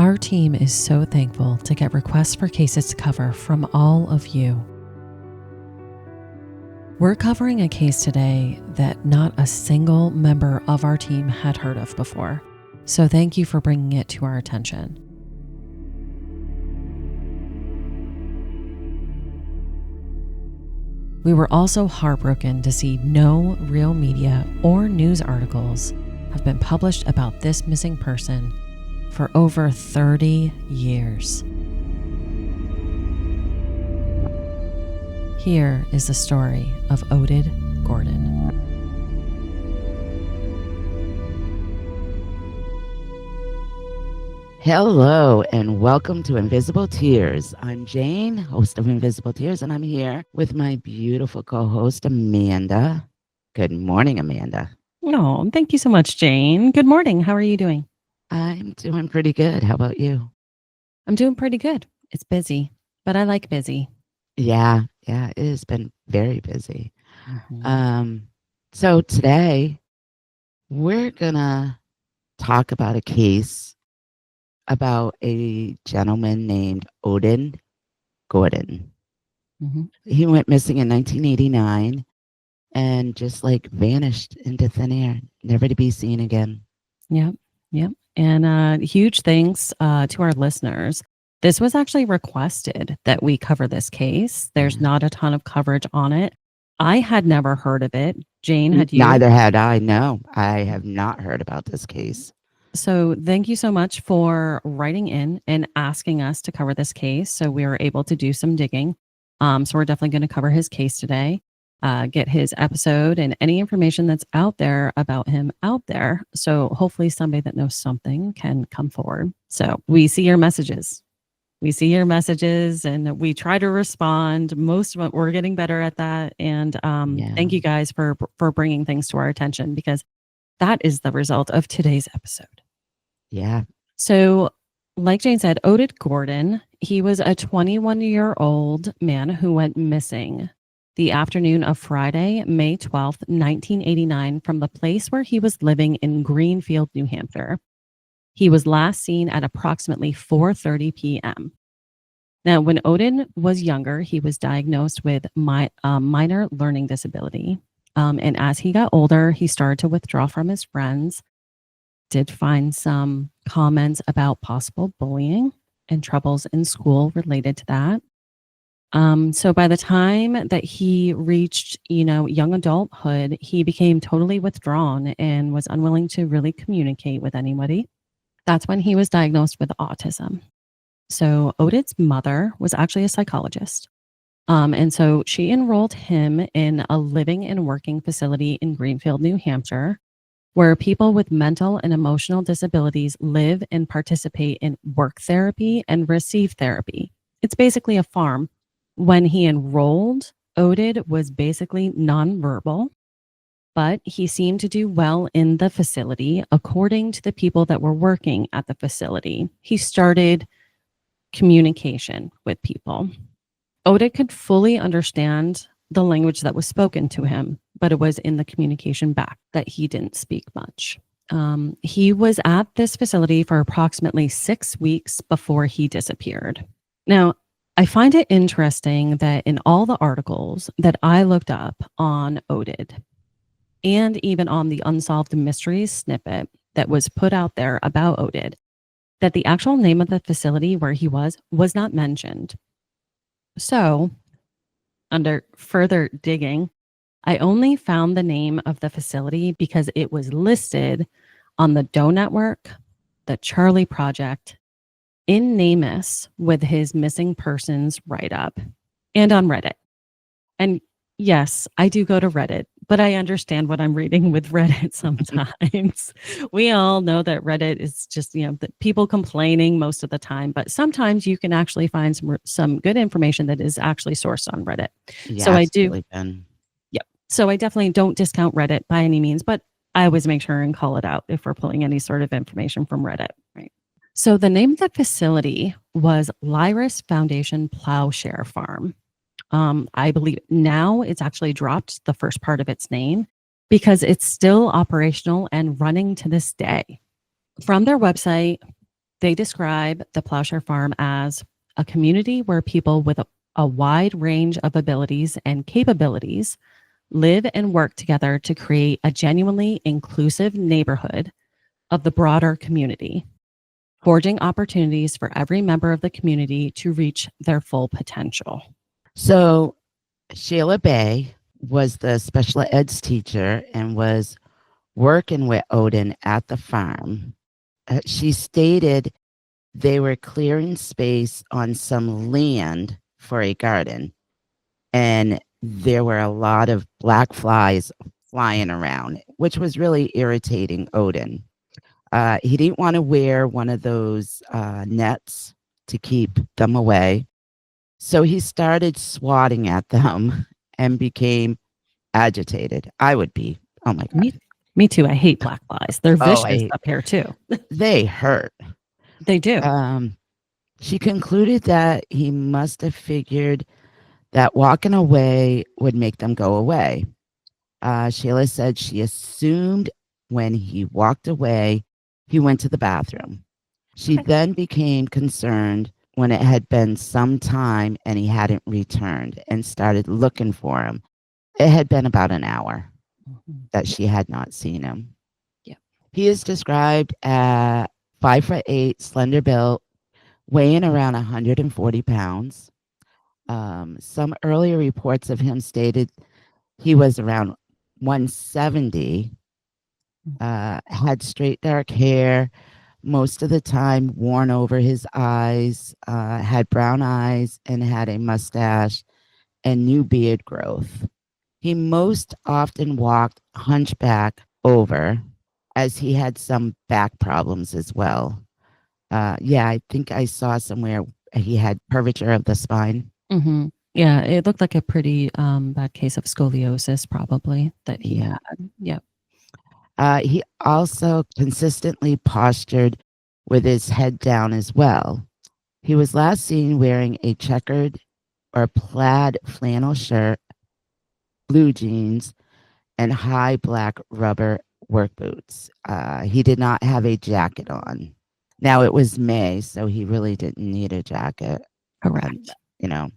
Our team is so thankful to get requests for cases to cover from all of you. We're covering a case today that not a single member of our team had heard of before, so thank you for bringing it to our attention. We were also heartbroken to see no real media or news articles have been published about this missing person for over 30 years. Here is the story of Oded Gordon. Hello and welcome to Invisible Tears. I'm Jane, host of Invisible Tears, and I'm here with my beautiful co-host, Amanda. Good morning, Amanda. Oh, thank you so much, Jane. Good morning. How are you doing? I'm doing pretty good. How about you? I'm doing pretty good. It's busy, but I like busy. Yeah, it has been very busy. Mm-hmm. So today we're gonna talk about a case about a gentleman named Oded Gordon. Mm-hmm. He went missing in 1989 and just like vanished into thin air, never to be seen again. Yep. And huge thanks to our listeners. This was actually requested that we cover this case. There's not a ton of coverage on it. I had never heard of it. Jane, had you? Neither had I. No, I have not heard about this case. So thank you so much for writing in and asking us to cover this case. So we were able to do some digging. So we're definitely going to cover his case today, get his episode and any information that's out there about him out there. So hopefully somebody that knows something can come forward. So we see your messages. And we try to respond. Most of it, we're getting better at that. And Thank you guys for bringing things to our attention, because that is the result of today's episode. Yeah. So like Jane said, Oded Gordon, he was a 21-year-old man who went missing the afternoon of Friday, May 12th, 1989, from the place where he was living in Greenfield, New Hampshire. He was last seen at approximately 4:30 p.m. Now, when Oded was younger, he was diagnosed with minor learning disability. And as he got older, he started to withdraw from his friends, did find some comments about possible bullying and troubles in school related to that. So by the time that he reached, young adulthood, he became totally withdrawn and was unwilling to really communicate with anybody. That's when he was diagnosed with autism. So Oded's mother was actually a psychologist. And so she enrolled him in a living and working facility in Greenfield, New Hampshire, where people with mental and emotional disabilities live and participate in work therapy and receive therapy. It's basically a farm. When he enrolled, Oded was basically nonverbal, but he seemed to do well in the facility. According to the people that were working at the facility, he started communication with people. Oded could fully understand the language that was spoken to him, but it was in the communication back that he didn't speak much. He was at this facility for approximately 6 weeks before he disappeared. Now, I find it interesting that in all the articles that I looked up on Oded, and even on the Unsolved Mysteries snippet that was put out there about Oded, that the actual name of the facility where he was not mentioned. So, under further digging, I only found the name of the facility because it was listed on the Doe Network, the Charlie Project, in NamUs with his missing persons write-up, and on Reddit. And yes, I do go to Reddit, but I understand what I'm reading with Reddit sometimes. We all know that Reddit is just, the people complaining most of the time, but sometimes you can actually find some good information that is actually sourced on Reddit. Yeah, so I do. Yep. So I definitely don't discount Reddit by any means, but I always make sure and call it out if we're pulling any sort of information from Reddit, right? So the name of the facility was Lyris Foundation Plowshare Farm. I believe now it's actually dropped the first part of its name because it's still operational and running to this day. From their website, They describe the Plowshare Farm as a community where people with a wide range of abilities and capabilities live and work together to create a genuinely inclusive neighborhood of the broader community, forging opportunities for every member of the community to reach their full potential. So Sheila Bay was the special eds teacher and was working with Odin at the farm. She stated they were clearing space on some land for a garden, and there were a lot of black flies flying around, which was really irritating Odin. He didn't want to wear one of those nets to keep them away. So he started swatting at them and became agitated. I would be. Oh my God. Me too. I hate black flies. They're vicious up here too. They hurt. They do. She concluded that he must have figured that walking away would make them go away. Sheila said she assumed when he walked away, he went to the bathroom. She then became concerned when it had been some time and he hadn't returned and started looking for him. It had been about an hour that she had not seen him. Yeah. He is described at 5'8", slender built, weighing around 140 pounds. Some earlier reports of him stated he was around 170, had straight dark hair, most of the time worn over his eyes, had brown eyes, and had a mustache and new beard growth. He most often walked hunchback over, as he had some back problems as well. Yeah, I think I saw somewhere he had curvature of the spine. Mm-hmm. Yeah, it looked like a pretty bad case of scoliosis, probably, that he had. Yep. He also consistently postured with his head down as well. He was last seen wearing a checkered or plaid flannel shirt, blue jeans, and high black rubber work boots. He did not have a jacket on. Now it was May, so he really didn't need a jacket. Correct. Yeah.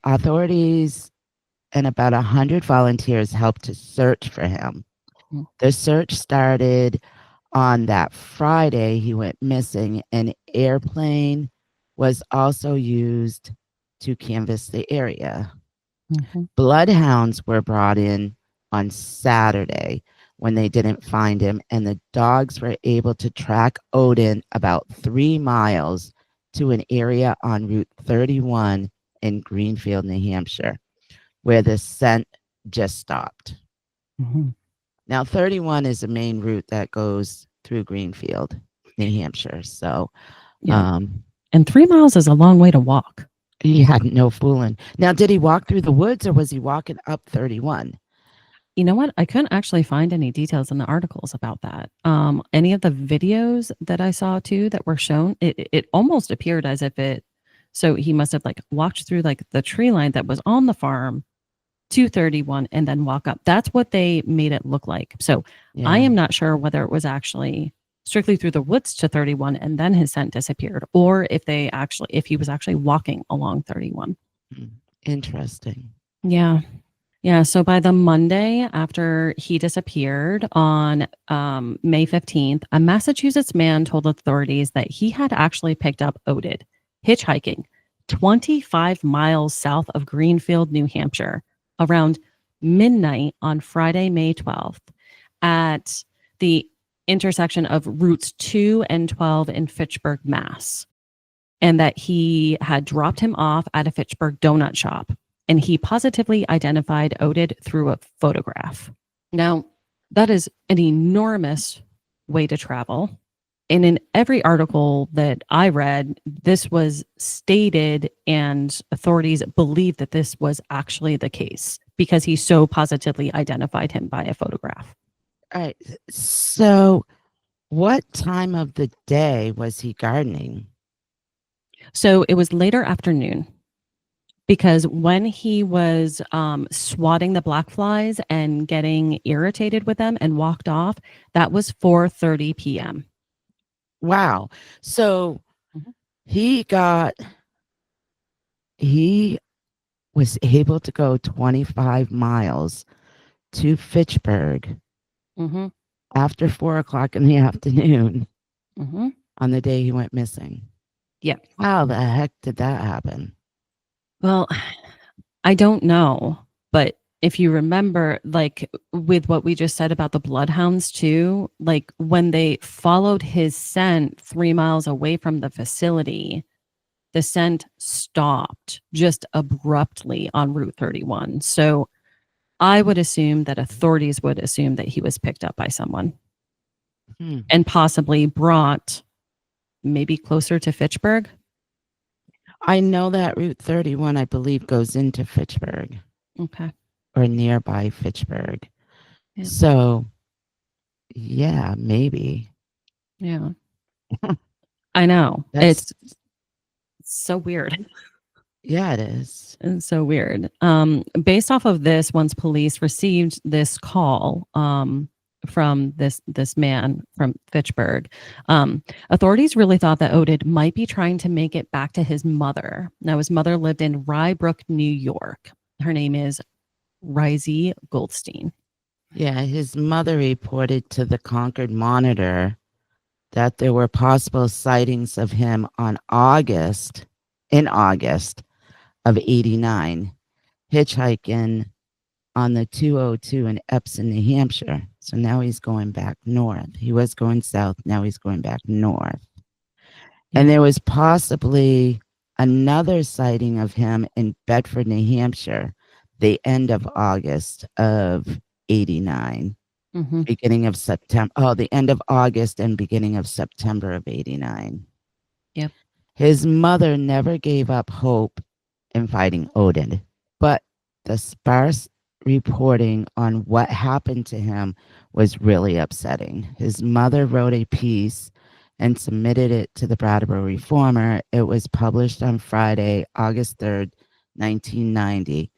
Authorities and about 100 volunteers helped to search for him. The search started on that Friday he went missing. An airplane was also used to canvass the area. Bloodhounds were brought in on Saturday when they didn't find him, and the dogs were able to track Odin about 3 miles to an area on Route 31 in Greenfield, New Hampshire, where the scent just stopped. Now, 31 is the main route that goes through Greenfield, New Hampshire. So, and 3 miles is a long way to walk. He had no fooling. Now, did he walk through the woods or was he walking up 31? You know what? I couldn't actually find any details in the articles about that. Any of the videos that I saw too that were shown, it almost appeared as if so he must have like walked through like the tree line that was on the farm to 31 and then walk up. That's what they made it look like. So I am not sure whether it was actually strictly through the woods to 31 and then his scent disappeared, or if he was actually walking along 31. Interesting. Yeah. Yeah. So by the Monday after he disappeared on May 15th, a Massachusetts man told authorities that he had actually picked up Oded hitchhiking 25 miles south of Greenfield, New Hampshire, around midnight on Friday, May 12th, at the intersection of routes 2 and 12 in Fitchburg, Mass. And that he had dropped him off at a Fitchburg donut shop. And he positively identified Oded through a photograph. Now, that is an enormous way to travel. And in every article that I read, this was stated and authorities believed that this was actually the case because he so positively identified him by a photograph. All right. So what time of the day was he gardening? So it was later afternoon, because when he was swatting the black flies and getting irritated with them and walked off, that was 4:30 p.m. Wow. So Mhm. he got, he was able to go 25 miles to Fitchburg Mhm. after 4 o'clock in the afternoon Mhm. on the day he went missing. Yeah. How the heck did that happen? Well, I don't know, but if you remember, like with what we just said about the bloodhounds too, like when they followed his scent 3 miles away from the facility, the scent stopped just abruptly on Route 31. So I would assume that authorities would assume that he was picked up by someone Hmm. and possibly brought maybe closer to Fitchburg. I know that Route 31, I believe, goes into Fitchburg Okay. or nearby Fitchburg. Yeah. So, yeah, maybe. Yeah. I know. That's, It's so weird. yeah, it is. It's so weird. Based off of this, once police received this call from this man from Fitchburg, authorities really thought that Oded might be trying to make it back to his mother. Now, his mother lived in Rye Brook, New York. Her name is Risey Goldstein. Yeah, his mother reported to the Concord Monitor that there were possible sightings of him in August of 89, hitchhiking on the 202 in Epsom, New Hampshire. So now he's going back north. He was going south. Now he's going back north. And Yeah. there was possibly another sighting of him in Bedford, New Hampshire, the end of August of 89, Mm-hmm. beginning of September. Oh, the end of August and beginning of September of 89. Yep. His mother never gave up hope in fighting Odin, but the sparse reporting on what happened to him was really upsetting. His mother wrote a piece and submitted it to the Brattleboro Reformer. It was published on Friday, August 3rd, 1990.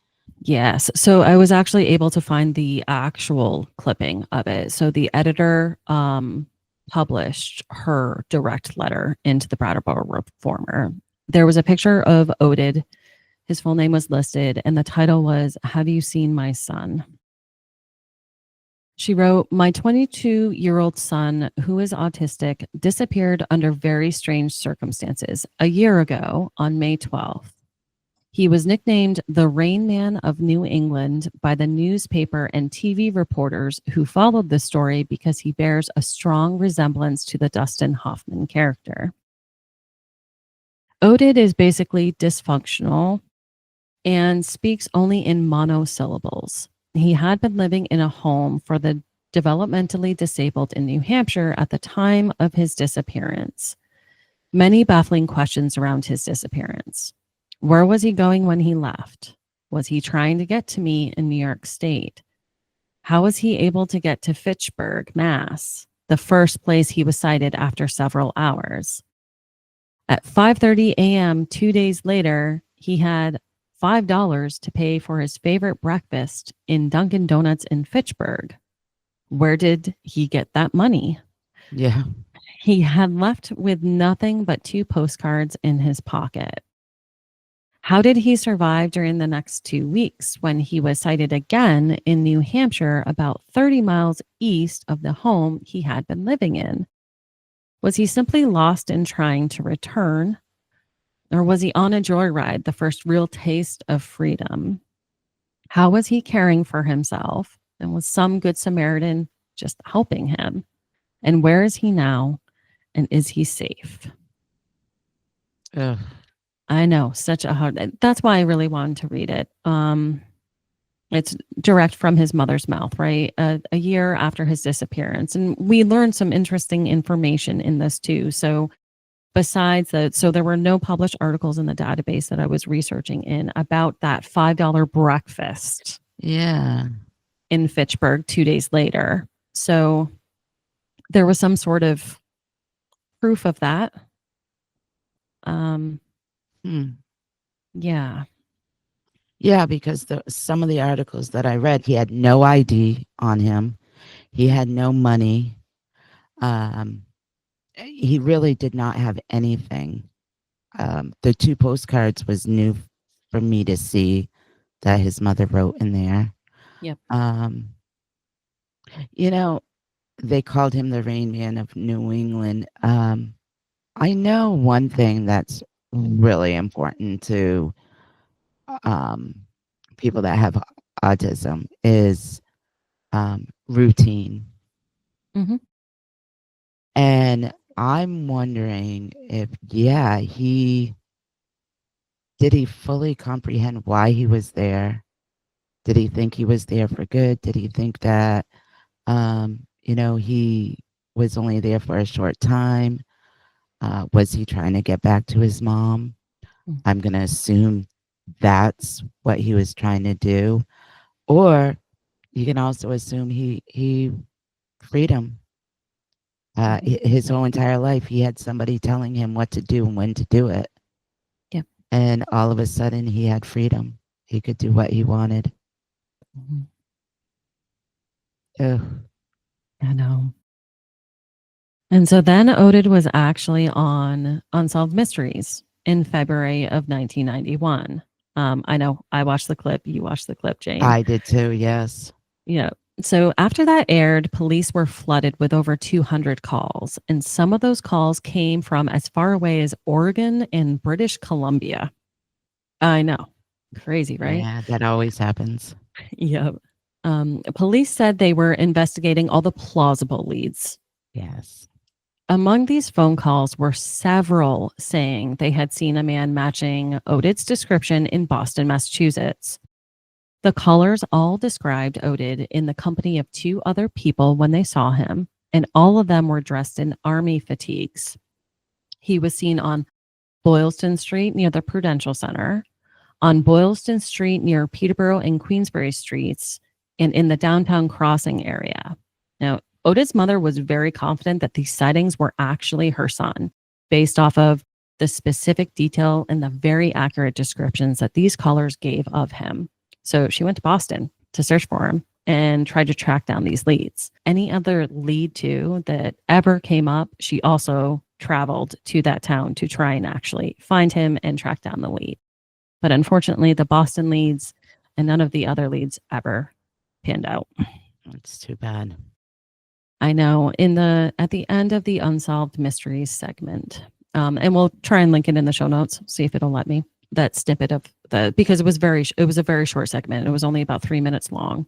Yes. So I was actually able to find the actual clipping of it. So the editor published her direct letter into the Brattleboro Reformer. There was a picture of Oded. His full name was listed, and the title was Have You Seen My Son? She wrote, My 22-year-old son, who is autistic, disappeared under very strange circumstances a year ago on May 12th. He was nicknamed the Rain Man of New England by the newspaper and TV reporters who followed the story because he bears a strong resemblance to the Dustin Hoffman character. Oded is basically dysfunctional and speaks only in monosyllables. He had been living in a home for the developmentally disabled in New Hampshire at the time of his disappearance. Many baffling questions around his disappearance. Where was he going when he left? Was he trying to get to me in New York State? How was he able to get to Fitchburg, Mass., the first place he was sighted after several hours? At 5:30 a.m. 2 days later, he had $5 to pay for his favorite breakfast in Dunkin' Donuts in Fitchburg. Where did he get that money? Yeah. He had left with nothing but 2 postcards in his pocket. How did he survive during the next 2 weeks when he was sighted again in New Hampshire, about 30 miles east of the home he had been living in? Was he simply lost in trying to return? Or was he on a joyride, the first real taste of freedom? How was he caring for himself? And was some good Samaritan just helping him? And where is he now? And is he safe? Ugh. I know, such a hard. That's why I really wanted to read it. It's direct from his mother's mouth, right? A year after his disappearance, and we learned some interesting information in this too. So, besides that, so there were no published articles in the database that I was researching in about that $5 breakfast Yeah. in Fitchburg 2 days later. So there was some sort of proof of that. Um, Hmm. yeah. Yeah, because some of the articles that I read, he had no ID on him. He had no money. Um, he really did not have anything. The 2 postcards was new for me to see that his mother wrote in there. Yep. You know, they called him the Rain Man of New England. I know one thing that's really important to um, people that have autism is routine. Mm-hmm. And I'm wondering if, he did he fully comprehend why he was there? Did he think he was there for good? Did he think that, he was only there for a short time? Was he trying to get back to his mom? Mm. I'm going to assume that's what he was trying to do. Or you can also assume he freed him. His whole entire life, he had somebody telling him what to do and when to do it. Yep. And all of a sudden, he had freedom. He could do what he wanted. Mm-hmm. Ugh. I know. And so then Oded was actually on Unsolved Mysteries in February of 1991. I know I watched the clip. You watched the clip, Jane. I did too, yes. Yeah. So after that aired, police were flooded with over 200 calls. And some of those calls came from as far away as Oregon and British Columbia. I know. Crazy, right? Yeah, that always happens. Yep. Police said they were investigating all the plausible leads. Yes. Among these phone calls were several saying they had seen a man matching Oded's description in Boston, Massachusetts. The callers all described Oded in the company of 2 other people when they saw him, and all of them were dressed in army fatigues. He was seen on Boylston Street near the Prudential Center, on Boylston Street near Peterborough and Queensbury Streets, and in the downtown crossing area. Now, Oded's mother was very confident that these sightings were actually her son, based off of the specific detail and the very accurate descriptions that these callers gave of him. So she went to Boston to search for him and tried to track down these leads. Any other lead too that ever came up, she also traveled to that town to try and actually find him and track down the lead. But unfortunately, the Boston leads and none of the other leads ever panned out. That's too bad. I know. At the end of the Unsolved Mysteries segment, and we'll try and link it in the show notes, see if it'll let me. That snippet of because it was a very short segment. It was only about 3 minutes long.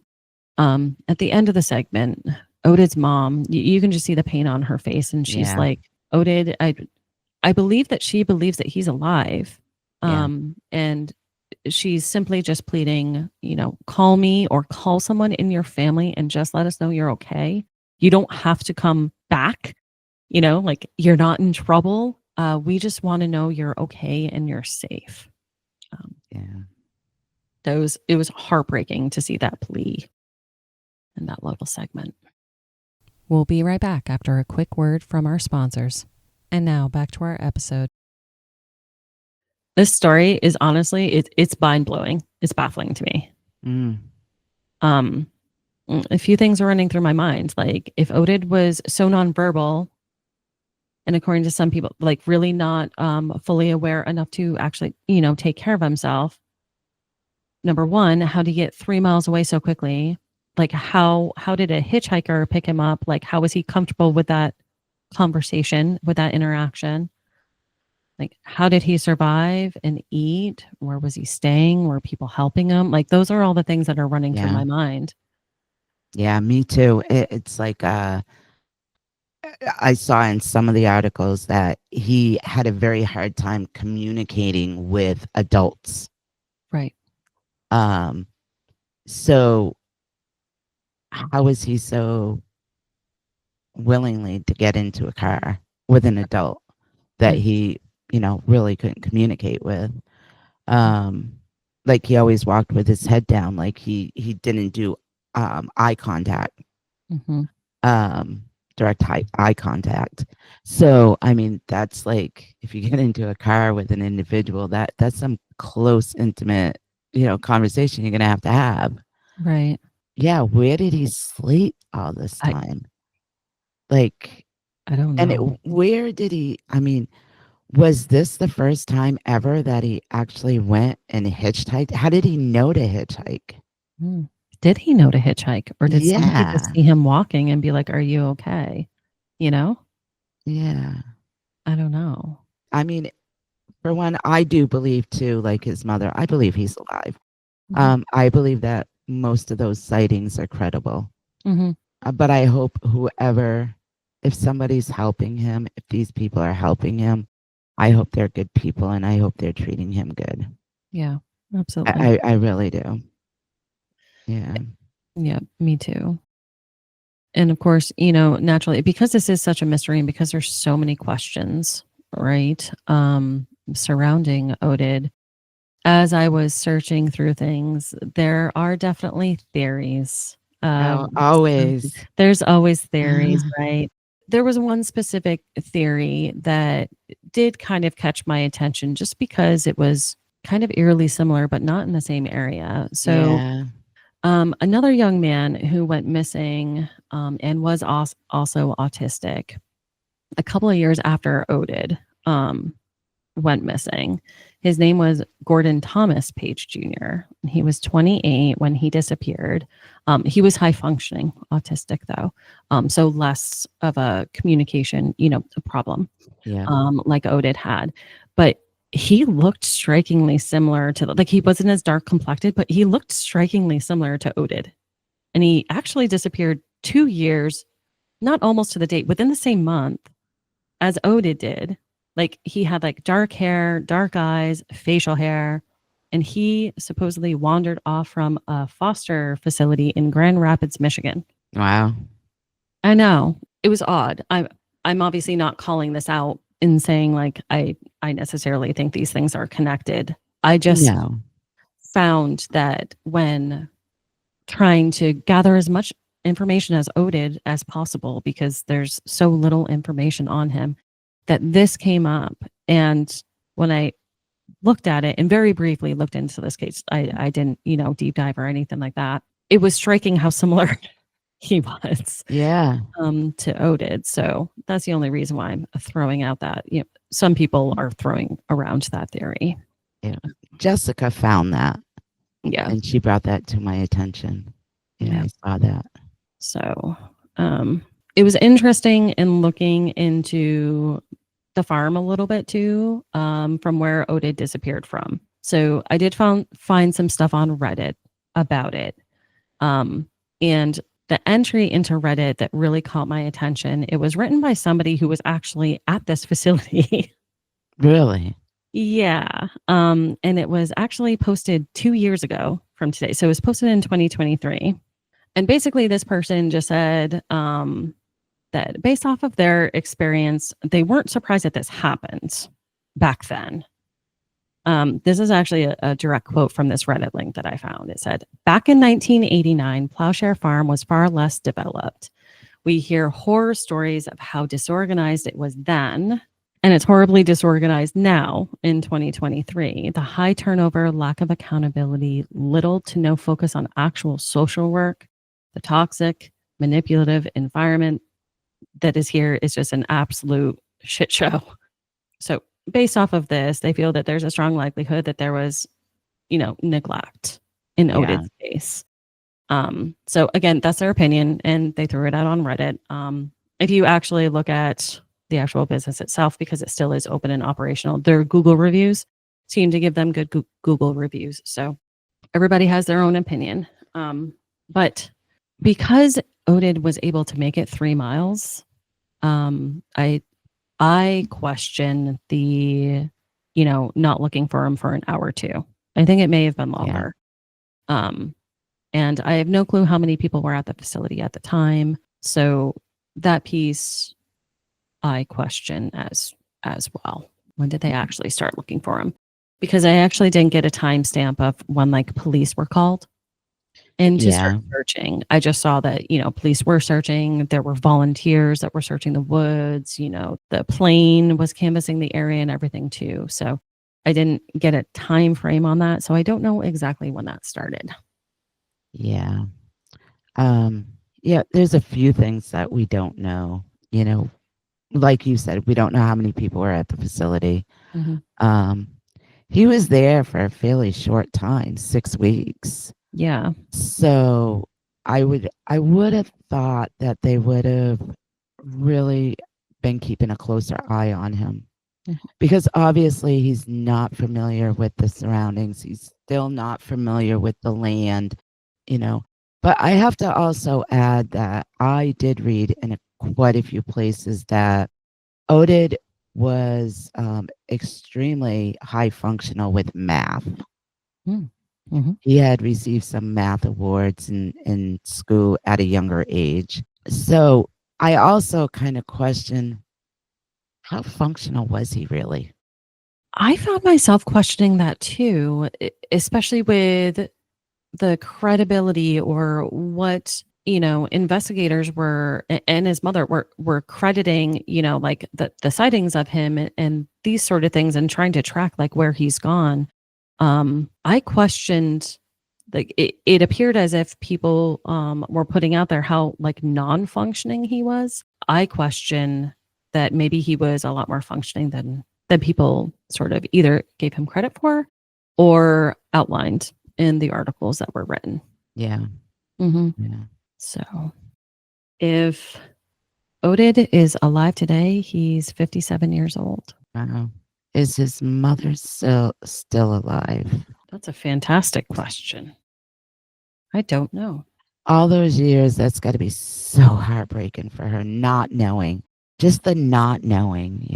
At the end of the segment, Oded's mom, you can just see the pain on her face, and she's like, "Oded, I believe that she believes that he's alive." And she's simply just pleading, call me or call someone in your family and just let us know you're okay. You don't have to come back, like you're not in trouble. We just want to know you're okay and you're safe. It was heartbreaking to see that plea in that little segment. We'll be right back after a quick word from our sponsors. And now back to our episode. This story is honestly, it's mind-blowing. It's baffling to me. A few things are running through my mind. Like, if Oded was so nonverbal, and according to some people, like really not fully aware enough to actually, take care of himself. Number one, how did he get 3 miles away so quickly? Like, how did a hitchhiker pick him up? Like, how was he comfortable with that conversation, with that interaction? Like, how did he survive and eat? Where was he staying? Were people helping him? Like, those are all the things that are running through my mind. Yeah, me too. It's like I saw in some of the articles that he had a very hard time communicating with adults. Right. So how was he so willingly to get into a car with an adult that he, really couldn't communicate with? Like, he always walked with his head down, like he didn't do eye contact. Direct eye contact. So, I mean, that's like, if you get into a car with an individual, that's some close, intimate, conversation you're going to have. Right. Yeah. Where did he sleep all this time? Like, I don't And know. where did he, I mean, was this the first time ever that he actually went and hitchhiked? How did he know to hitchhike? Mm. Did he know to hitchhike, or did somebody just Yeah. see him walking and be like, "Are you okay?" You know? Yeah. I don't know. I mean, for one, I do believe too, like his mother, I believe he's alive. Mhm. I believe that most of those sightings are credible. Mhm. But I hope whoever, if somebody's helping him, if these people are helping him, I hope they're good people and I hope they're treating him good. Yeah, absolutely. I really do. Yeah. Yeah, me too. And of course, naturally, because this is such a mystery and because there's so many questions, right, surrounding Oded, as I was searching through things, there are definitely theories. Oh, So always. there's always theories, right? There was one specific theory that did kind of catch my attention just because it was kind of eerily similar, but not in the same area. So Yeah. another young man who went missing and was also autistic a couple of years after Oded went missing. His name was Gordon Thomas Page Jr. He was 28 when he disappeared. He was high functioning autistic, though, so less of a communication, a problem Yeah. like Oded had. But he looked strikingly similar to like he wasn't as dark complected, but he looked strikingly similar to Oded. And he actually disappeared 2 years, not almost to the date, within the same month as Oded did. Like he had like dark hair, dark eyes, facial hair, and he supposedly wandered off from a foster facility in Grand Rapids, Michigan. Wow. I know. It was odd. I'm obviously not calling this out and saying like I necessarily think these things are connected. I just No. found that when trying to gather as much information as Oded as possible because there's so little information on him that this came up. And when I looked at it and very briefly looked into this case, I didn't, deep dive or anything like that. It was striking how similar he was Yeah. to Oded. So that's the only reason why I'm throwing out that, some people are throwing around that theory. Yeah. Jessica found that Yeah. and she brought that to my attention. Yeah, Yeah. I saw that. So it was interesting in looking into the farm a little bit too, from where Oded disappeared from. So I did find some stuff on Reddit about it. And the entry into Reddit that really caught my attention, it was written by somebody who was actually at this facility. Really? Yeah. And it was actually posted 2 years ago from today. So it was posted in 2023. And basically, this person just said that based off of their experience, they weren't surprised that this happened back then. This is actually a direct quote from this Reddit link that I found. It said, back in 1989, Plowshare Farm was far less developed. We hear horror stories of how disorganized it was then, and it's horribly disorganized now in 2023. The high turnover, lack of accountability, little to no focus on actual social work, the toxic, manipulative environment that is here is just an absolute shit show. So, based off of this, they feel that there's a strong likelihood that there was, neglect in Yeah. Oded's case. So again, that's their opinion, and they threw it out on Reddit. If you actually look at the actual business itself, because it still is open and operational, their Google reviews seem to give them good Google reviews. So everybody has their own opinion. But because Oded was able to make it 3 miles, I question the, not looking for him for an hour or two. I think it may have been Yeah. longer. And I have no clue how many people were at the facility at the time. So that piece I question as well. When did they actually start looking for him? Because I actually didn't get a timestamp of when like police were called and to start Yeah. searching. I just saw that, police were searching. There were volunteers that were searching the woods. The plane was canvassing the area and everything too. So I didn't get a time frame on that. So I don't know exactly when that started. Yeah. Yeah, there's a few things that we don't know. like you said, we don't know how many people were at the facility. Mm-hmm. He was there for a fairly short time, 6 weeks. Yeah. So I would have thought that they would have really been keeping a closer eye on him, Mhm. because obviously he's not familiar with the surroundings. He's still not familiar with the land, you know. But I have to also add that I did read in quite a few places that Oded was extremely high functional with math. Mm-hmm. He had received some math awards in school at a younger age. So I also kind of question, how functional was he really? I found myself questioning that too, especially with the credibility or what, investigators were and his mother were crediting, like the sightings of him and these sort of things and trying to track like where he's gone. I questioned, like it appeared as if people were putting out there how like non-functioning he was. I question that maybe he was a lot more functioning than people sort of either gave him credit for or outlined in the articles that were written. Yeah. Mm-hmm. Yeah. So if Oded is alive today, he's 57 years old. Wow. Is his mother still alive? That's a fantastic question. I don't know. All those years, that's got to be so heartbreaking for her, not knowing. Just the not knowing,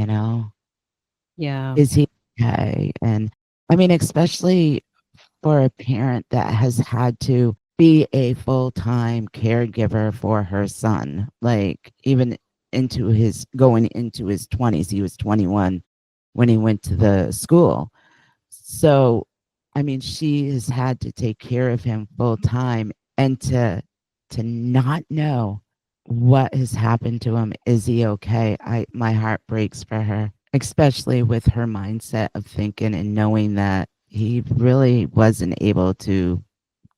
Yeah. Is he okay? And I mean, especially for a parent that has had to be a full-time caregiver for her son, like even going into his 20s. He was 21 when he went to the school. So, I mean, she has had to take care of him full time, and to not know what has happened to him. Is he okay? My heart breaks for her, especially with her mindset of thinking and knowing that he really wasn't able to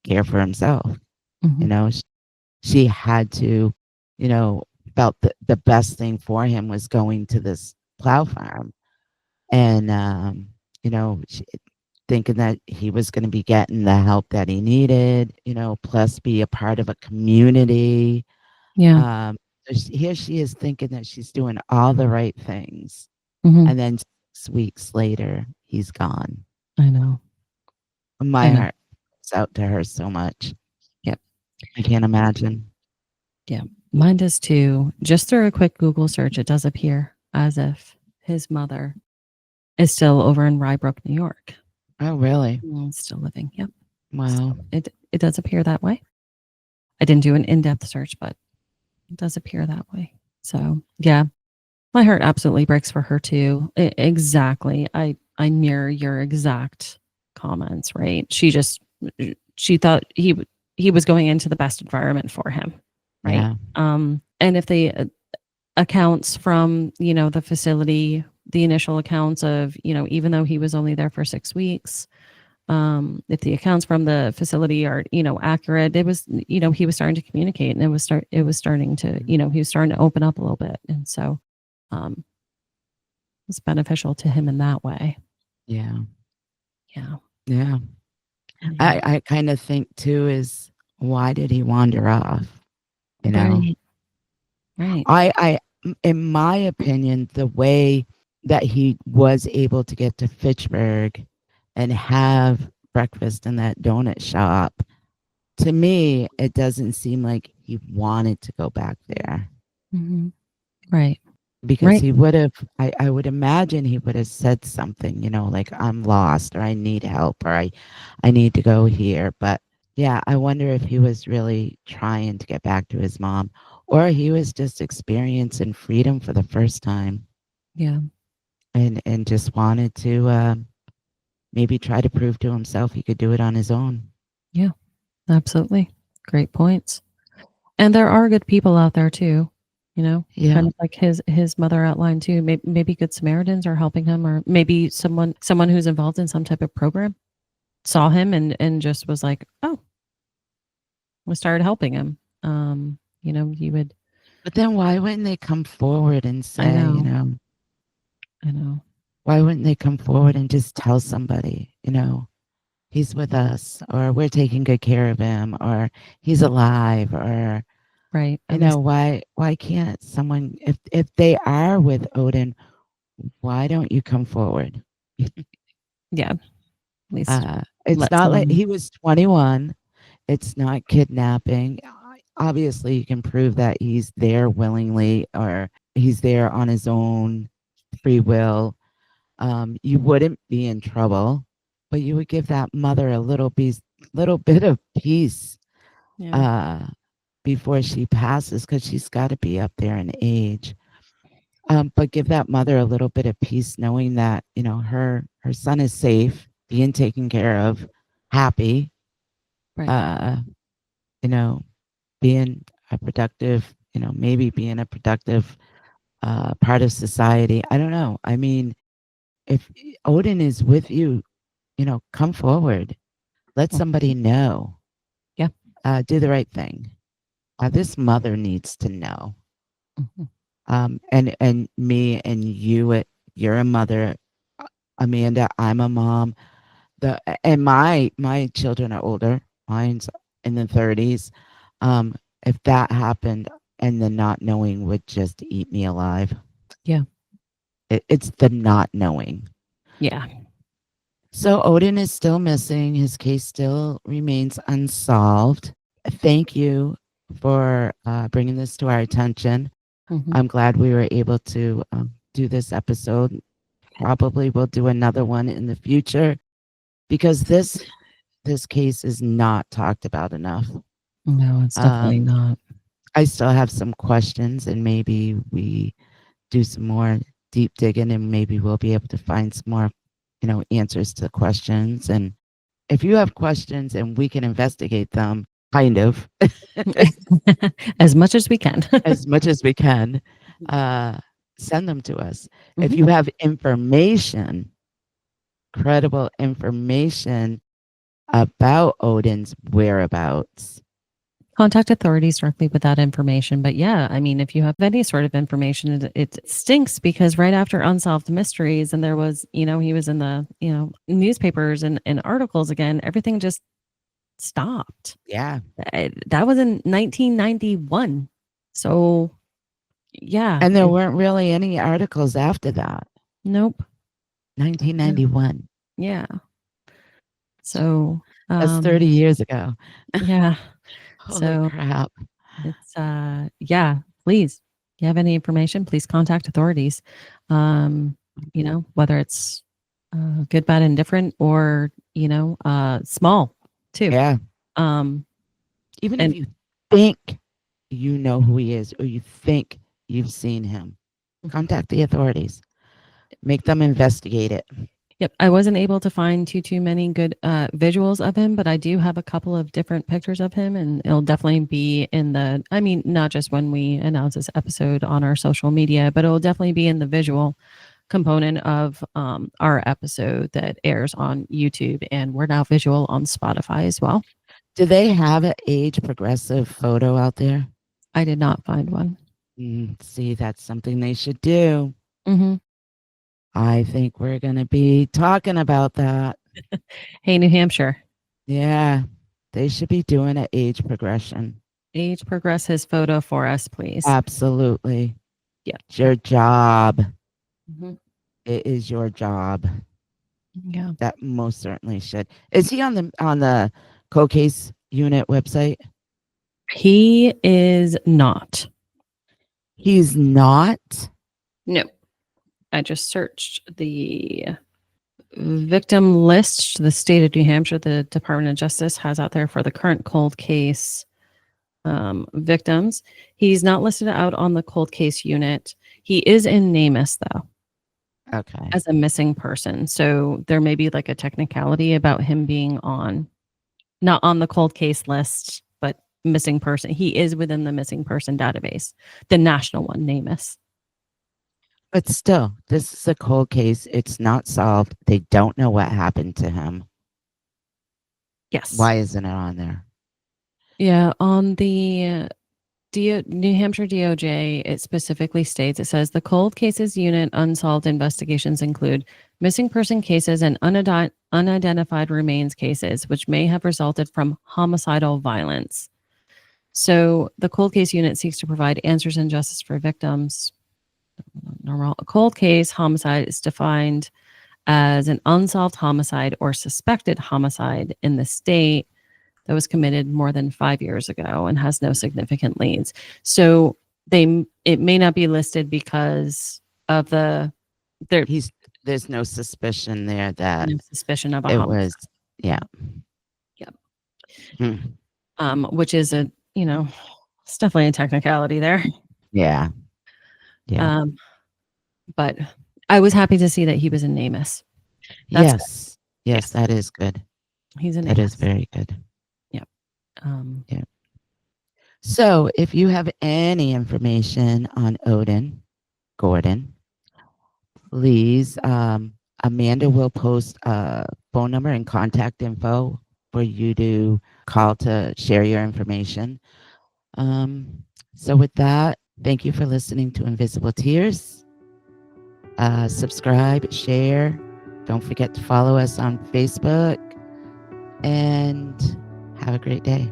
care for himself. You Mm-hmm. know, she had to, you know, felt that the best thing for him was going to this plow farm, and thinking that he was going to be getting the help that he needed, plus be a part of a community. Yeah. Here she is thinking that she's doing all the right things, Mm-hmm. and then 6 weeks later, he's gone. I know. My I know. heart goes out to her so much. Yep. I can't imagine. Yeah. Mine does too. Just through a quick Google search, it does appear as if his mother is still over in Rybrook, New York. Oh, really? Still living. Yep. Wow. So it does appear that way. I didn't do an in-depth search, but it does appear that way. So yeah, my heart absolutely breaks for her too. Exactly. I mirror your exact comments, right? She thought he was going into the best environment for him, right? Yeah. And if the accounts from, the facility, the initial accounts of, even though he was only there for 6 weeks, if the accounts from the facility are, accurate, it was, he was starting to communicate, and it was starting to, he was starting to open up a little bit. And so, it's beneficial to him in that way. Yeah. Yeah. Yeah. Yeah. I kind of think too is, why did he wander off? Right. Right. In my opinion, the way that he was able to get to Fitchburg and have breakfast in that donut shop, to me, it doesn't seem like he wanted to go back there, Mm-hmm. Right. because Right. he would have, I would imagine he would have said something, like, I'm lost, or I need help, or I need to go here. But yeah, I wonder if he was really trying to get back to his mom, or he was just experiencing freedom for the first time, Yeah. and just wanted to maybe try to prove to himself he could do it on his own. Yeah. Absolutely. Great points. And there are good people out there too, Yeah. kind of like his mother outlined too. Maybe good Samaritans are helping him, or maybe someone who's involved in some type of program saw him and just was like, oh, we started helping him. You would But then why wouldn't they come forward and I say, know. I know. why wouldn't they come forward and just tell somebody, he's with us, or we're taking good care of him, or he's alive, or Right. At least, why can't someone, if they are with Odin, why don't you come forward? yeah. At least It's let not like someone. he was 21. It's not kidnapping. Obviously, you can prove that he's there willingly, or he's there on his own free will. You wouldn't be in trouble, but you would give that mother a little bit of peace Yeah. uh, before she passes, because she's got to be up there in age. But give that mother a little bit of peace, knowing that her son is safe, being taken care of, happy. Right. Uh, you know, being a productive, maybe being a productive part of society. I don't know. I mean, if Odin is with you, come forward. Let somebody know. Yeah. Do the right thing. This mother needs to know. Mhm. And me and you, you're a mother. Amanda, I'm a mom. And my children are older. Mine's in the 30s. If that happened, and the not knowing would just eat me alive. Yeah. It's the not knowing. Yeah. So Odin is still missing. His case still remains unsolved. Thank you for bringing this to our attention. Mhm. I'm glad we were able to do this episode. Probably we'll do another one in the future, because this case is not talked about enough. No, it's definitely Um, not. I still have some questions, and maybe we do some more deep digging, and maybe we'll be able to find some more, answers to the questions. And if you have questions and we can investigate them, kind of, As much as we can. as much as we can, send them to us. If Mhm. you have information, credible information about Odin's whereabouts. Contact authorities directly with that information. But yeah, I mean, if you have any sort of information, it stinks, because right after Unsolved Mysteries, and there was, he was in the, newspapers and articles again, everything just stopped. Yeah. That was in 1991. So yeah, And there weren't really any articles after that. nope. Yeah. 1991. Yeah. So, That's 30 years ago. yeah. Holy So crap. it's, yeah, please, if you have any information, please contact authorities. Whether it's good, bad, and different, or, small too. Yeah. Um, Even if and you think you know who he is, or you think you've seen him, contact the authorities. Make them investigate it. Yep, I wasn't able to find too many good visuals of him, but I do have a couple of different pictures of him, and it'll definitely be in the. I mean, not just when we announce this episode on our social media, but it'll definitely be in the visual component of our episode that airs on YouTube, and we're now visual on Spotify as well. Do they have an age progressive photo out there? I did not find one. See, that's something they should do. Mm-hmm. I think we're going to be talking about that. Hey, New Hampshire, Yeah, they should be doing an age progression. age progress his photo for us, please. Absolutely. Yeah. It's your job. Mm-hmm. It is your job. Yeah. That most certainly should. Is he on the cold case unit website? He is not. He's not. No. I just searched the victim list the state of New Hampshire, the Department of Justice has out there for the current cold case victims. He's not listed out on the cold case unit. He is in NamUs, though, Okay. as a missing person. So there may be like a technicality about him being not on the cold case list, but missing person. He is within the missing person database, the national one, NamUs. But still, this is a cold case. It's not solved. They don't know what happened to him. Yes. Why isn't it on there? Yeah, on the New Hampshire DOJ, it specifically states, it says the cold cases unit unsolved investigations include missing person cases and unidentified remains cases, which may have resulted from homicidal violence. So the cold case unit seeks to provide answers and justice for victims. Normal. A cold case homicide is defined as an unsolved homicide or suspected homicide in the state that was committed more than 5 years ago and has no significant leads. So it may not be listed because of there's no suspicion there that no suspicion of a it homicide. was, yeah. Yep. Hmm. Which is it's definitely a technicality there. Yeah. Yeah. But I was happy to see that he was in NamUs. Yes. Yes, that is good. He's in NamUs. That is very good. Yep. Yeah. So if you have any information on Oded Gordon, please, Amanda will post a phone number and contact info for you to call to share your information. So with that, thank you for listening to Invisible Tears. Subscribe, share. Don't forget to follow us on Facebook, and have a great day.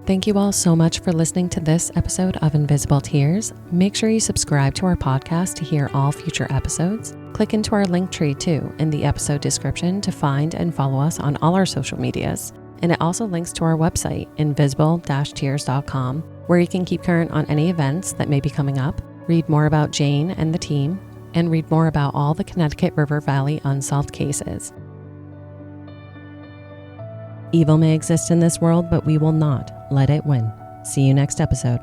Thank you all so much for listening to this episode of Invisible Tears. Make sure you subscribe to our podcast to hear all future episodes. Click into our link tree too in the episode description to find and follow us on all our social medias. And it also links to our website, invisible-tears.com, where you can keep current on any events that may be coming up, read more about Jane and the team, and read more about all the Connecticut River Valley unsolved cases. Evil may exist in this world, but we will not let it win. See you next episode.